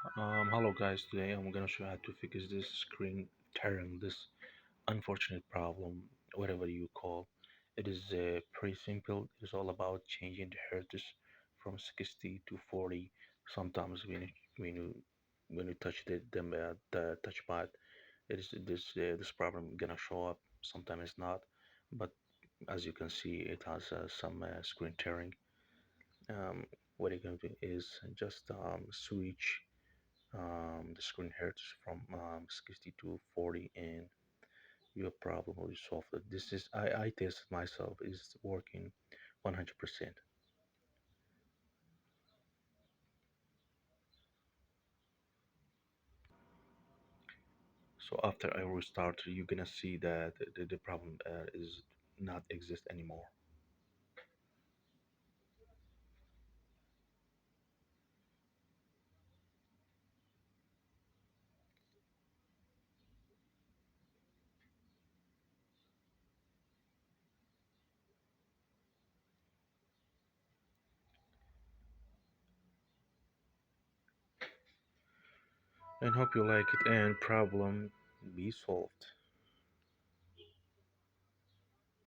Hello guys, today I'm gonna show you how to fix this screen tearing, this unfortunate problem, whatever you call. It is pretty simple. It's all about changing the hertz from 60 to 40. Sometimes when you when you touch the touchpad, it is this problem gonna show up. Sometimes it's not, but as you can see, it has some screen tearing. Um, what you're gonna do is just switch the screen hertz from 60 to 40 and your problem will be solved. This is I tested myself is working 100%. So after I restart you're gonna see that the problem is not exist anymore. And hope you like it and problem be solved.